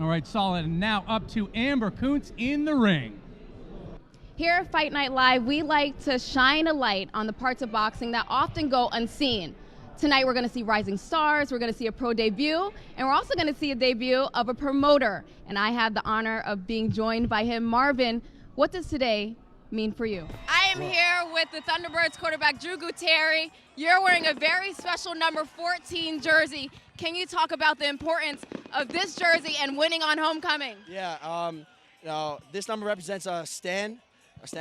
All right, solid. And now up to Amber Kountz in the ring. Here at Fight Night Live, we like to shine a light on the parts of boxing that often go unseen. Tonight we're going to see rising stars, we're going to see a pro debut, and we're also going to see a debut of a promoter. And I have the honor of being joined by him. Marvin, what does today mean for you? I am here with the Thunderbirds quarterback, Drew Gutierrez. You're wearing a very special number 14 jersey. Can you talk about the importance of this jersey and winning on homecoming? Yeah, this number represents Stan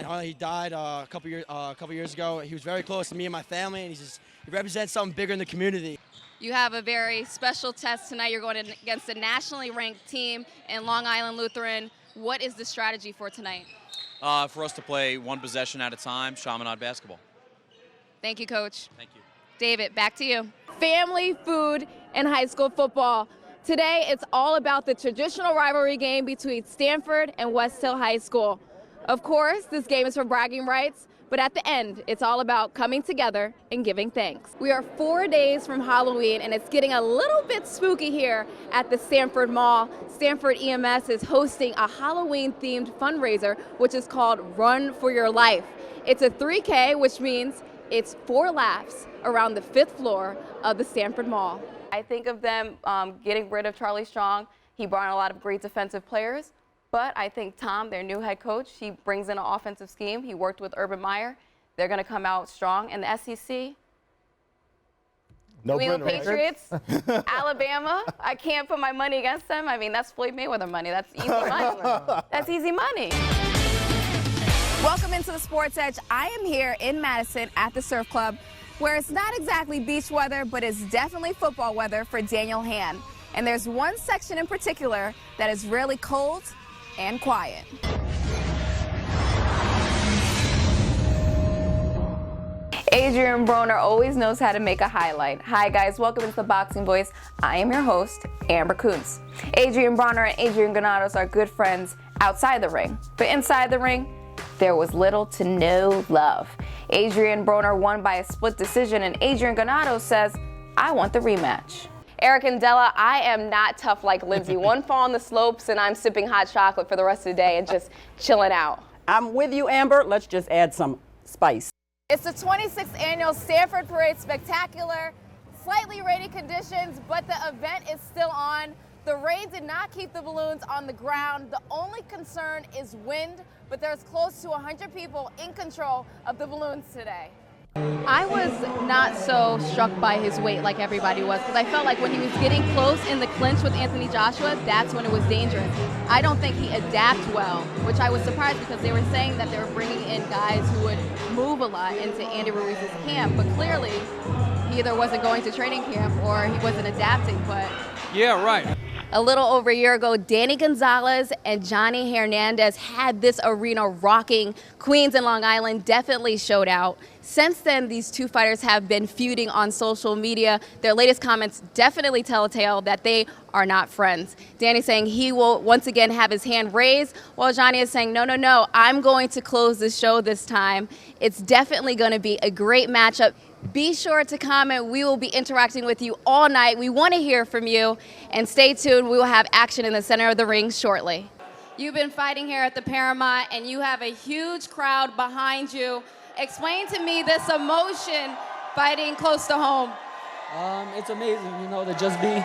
Harley. He died a couple years ago. He was very close to me and my family, and he represents something bigger in the community. You have a very special test tonight. You're going against a nationally ranked team in Long Island Lutheran. What is the strategy for tonight? For us to play one possession at a time, Chaminade basketball. Thank you, Coach. Thank you. David, back to you. Family, food, and high school football. Today, it's all about the traditional rivalry game between Stanford and West Hill High School. Of course, this game is for bragging rights, but at the end, it's all about coming together and giving thanks. We are 4 days from Halloween, and it's getting a little bit spooky here at the Stanford Mall. Stanford EMS is hosting a Halloween-themed fundraiser, which is called Run for Your Life. It's a 3K, which means it's 4 laps around the 5th floor of the Stanford Mall. I think of them getting rid of Charlie Strong. He brought in a lot of great defensive players. But I think Tom, their new head coach, he brings in an offensive scheme. He worked with Urban Meyer. They're going to come out strong. And the SEC, New England Patriots, Alabama, I can't put my money against them. I mean, that's Floyd Mayweather money. That's easy money. That's easy money. Welcome into the Sports Edge. I am here in Madison at the Surf Club, where it's not exactly beach weather, but it's definitely football weather for Daniel Hand. And there's one section in particular that is really cold and quiet. Adrian Broner always knows how to make a highlight. Hi guys, welcome into the Boxing Voice. I am your host, Amber Kountz. Adrian Broner and Adrian Granados are good friends outside the ring, but inside the ring, there was little to no love. Adrian Broner won by a split decision, and Adrian Granados says, I want the rematch. Eric and Della, I am not tough like Lindsay. One fall on the slopes and I'm sipping hot chocolate for the rest of the day and just chilling out. I'm with you, Amber. Let's just add some spice. It's the 26th annual Stanford Parade Spectacular. Slightly rainy conditions, but the event is still on. The rain did not keep the balloons on the ground. The only concern is wind, but there's close to 100 people in control of the balloons today. I was not so struck by his weight like everybody was, because I felt like when he was getting close in the clinch with Anthony Joshua, that's when it was dangerous. I don't think he adapts well, which I was surprised because they were saying that they were bringing in guys who would move a lot into Andy Ruiz's camp, but clearly he either wasn't going to training camp or he wasn't adapting. But Yeah, right. a little over a year ago, Danny Gonzalez and Johnny Hernandez had this arena rocking. Queens and Long Island definitely showed out. Since then, these two fighters have been feuding on social media. Their latest comments definitely tell a tale that they are not friends. Danny saying he will once again have his hand raised, while Johnny is saying, no, I'm going to close the show this time. It's definitely going to be a great matchup. Be sure to comment. We will be interacting with you all night. We want to hear from you. And stay tuned. We will have action in the center of the ring shortly. You've been fighting here at the Paramount, and you have a huge crowd behind you. Explain to me this emotion fighting close to home. It's amazing, to just be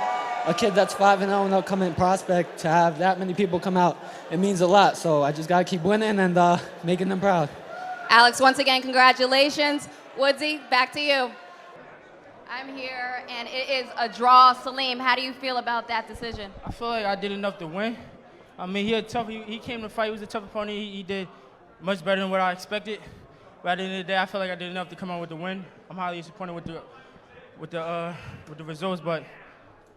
a kid that's 5-0 and upcoming prospect, to have that many people come out. It means a lot. So I just got to keep winning and making them proud. Alex, once again, congratulations. Woodsy, back to you. I'm here, and it is a draw. Salim, how do you feel about that decision? I feel like I did enough to win. I mean, he came to fight. He was a tough opponent. He did much better than what I expected. But at the end of the day, I feel like I did enough to come out with the win. I'm highly disappointed with the results, but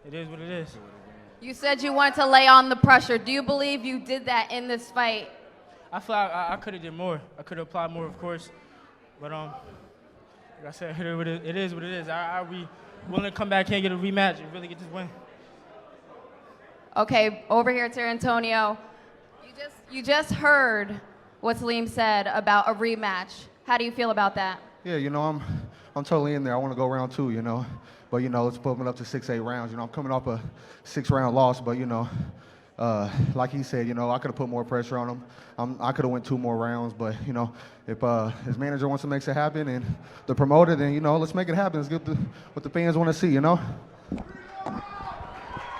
it is what it is. You said you wanted to lay on the pressure. Do you believe you did that in this fight? I feel like I could have did more. I could have applied more, of course. But like I said, it is what it is. Are we willing to come back here and get a rematch and really get this win? Okay, over here to Antonio. You just heard what Salim said about a rematch. How do you feel about that? Yeah, I'm totally in there. I want to go round 2, But, let's put it up to 6-8 rounds. I'm coming off a 6-round loss, but, like he said, I could have put more pressure on him. I could have went 2 more rounds, but, if his manager wants to make it happen and the promoter, then, let's make it happen. Let's get what the fans want to see,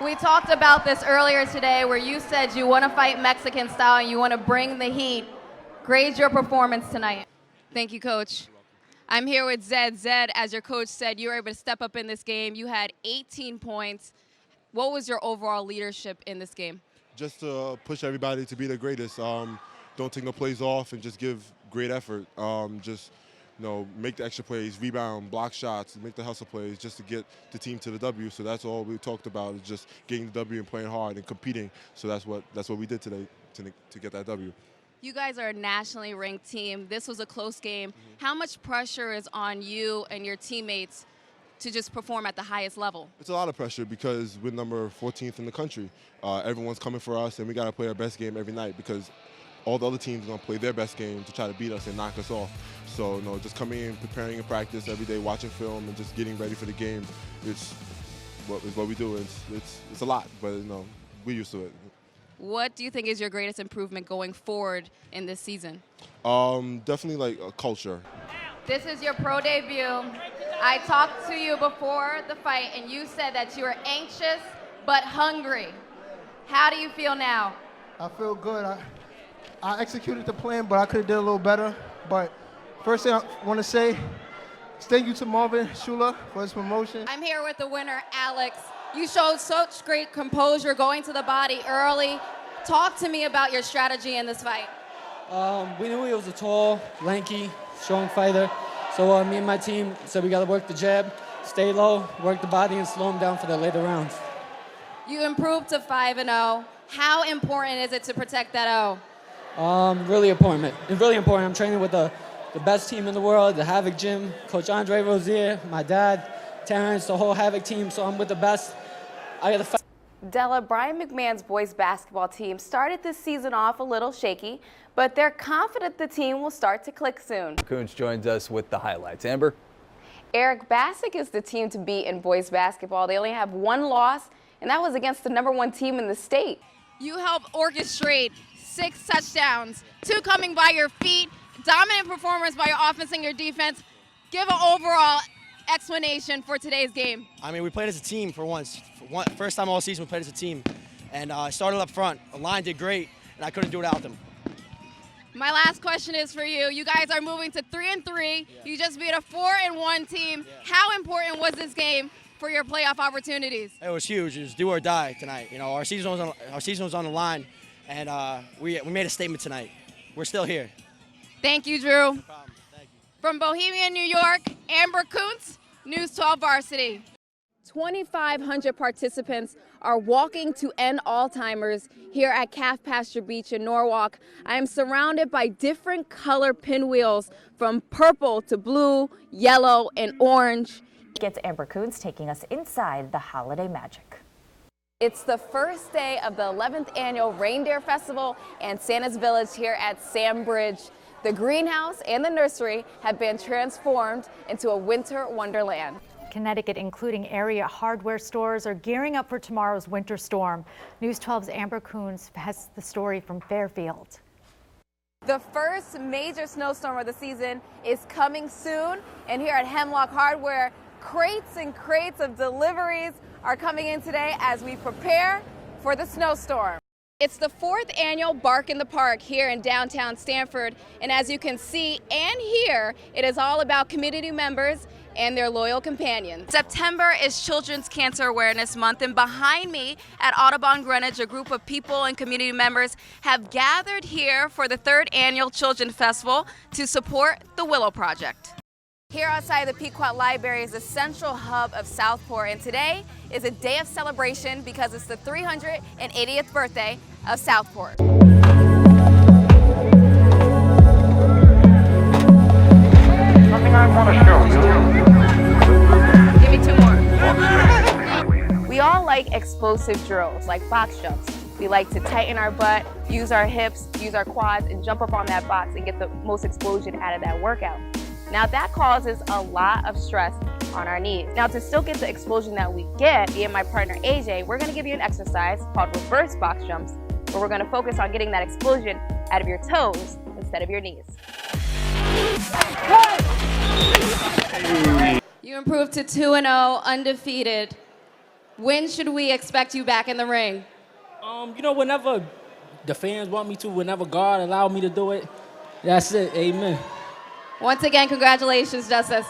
We talked about this earlier today where you said you want to fight Mexican style and you want to bring the heat. Grade your performance tonight. Thank you, Coach. I'm here with Zed. Zed, as your coach said, you were able to step up in this game. You had 18 points. What was your overall leadership in this game? Just to push everybody to be the greatest. Don't take no plays off and just give great effort. Make the extra plays, rebound, block shots, make the hustle plays just to get the team to the W. So that's all we talked about, is just getting the W and playing hard and competing. So that's what we did today to get that W. You guys are a nationally ranked team. This was a close game. How much pressure is on you and your teammates to just perform at the highest level? It's a lot of pressure because we're number 14th in the country. Everyone's coming for us, and we got to play our best game every night because all the other teams are going to play their best game to try to beat us and knock us off. So, just coming in, preparing in practice every day, watching film, and just getting ready for the game, it's what we do. It's a lot, but, we're used to it. What do you think is your greatest improvement going forward in this season? Definitely culture. This is your pro debut. I talked to you before the fight, and you said that you were anxious but hungry. How do you feel now? I feel good. I executed the plan, but I could have did a little better. But first thing I want to say is thank you to Marvin Shula for his promotion. I'm here with the winner, Alex. You showed such great composure going to the body early. Talk to me about your strategy in this fight. We knew he was a tall, lanky, strong fighter. So me and my team said we got to work the jab, stay low, work the body, and slow him down for the later rounds. You improved to 5-0. How important is it to protect that O? Really important. It's really important. I'm training with the best team in the world, the Havoc Gym, Coach Andre Rozier, my dad, Terrence, the whole Havoc team, so I'm with the best. I got to fight. Della, Brian McMahon's boys basketball team started this season off a little shaky, but they're confident the team will start to click soon. Kountz joins us with the highlights. Amber? Eric, Bassick is the team to beat in boys basketball. They only have 1 loss, and that was against the #1 team in the state. You helped orchestrate 6 touchdowns, 2 coming by your feet, dominant performance by your offense and your defense. Give an overall explanation for today's game. I mean, we played as a team for once. First time all season we played as a team. And I started up front. The line did great, and I couldn't do it without them. My last question is for you. You guys are moving to 3-3. You just beat a 4-1 team. How important was this game for your playoff opportunities? It was huge. It was do or die tonight. Our season was on the line, and we made a statement tonight. We're still here. Thank you, Drew. No problem. Thank you. From Bohemian, New York, Amber Kountz, News 12 Varsity. 2,500 participants are walking to end Alzheimer's here at Calf Pasture Beach in Norwalk. I am surrounded by different color pinwheels from purple to blue, yellow, and orange. Gets Amber Kountz taking us inside the holiday magic. It's the first day of the 11th annual Reindeer Festival and Santa's Village here at Sandbridge. The greenhouse and the nursery have been transformed into a winter wonderland. Connecticut, including area hardware stores, are gearing up for tomorrow's winter storm. News 12's Amber Kountz has the story from Fairfield. The first major snowstorm of the season is coming soon, and here at Hemlock Hardware, crates and crates of deliveries are coming in today as we prepare for the snowstorm. It's the 4th annual Bark in the Park here in downtown Stamford, and as you can see and hear, it is all about community members and their loyal companions. September is Children's Cancer Awareness Month, and behind me at Audubon Greenwich, a group of people and community members have gathered here for the 3rd annual Children's Festival to support the Willow Project. Here outside the Pequot Library is the central hub of Southport, and today is a day of celebration because it's the 380th birthday of Southport. Something I want to show you. Give me 2 more. We all like explosive drills, like box jumps. We like to tighten our butt, use our hips, use our quads, and jump up on that box and get the most explosion out of that workout. Now that causes a lot of stress on our knees. Now, to still get the explosion that we get, me and my partner AJ, we're gonna give you an exercise called reverse box jumps, where we're gonna focus on getting that explosion out of your toes instead of your knees. You improved to 2-0, undefeated. When should we expect you back in the ring? You know, whenever the fans want me to, whenever God allow me to do it, that's it. Amen. Once again, congratulations, Justice.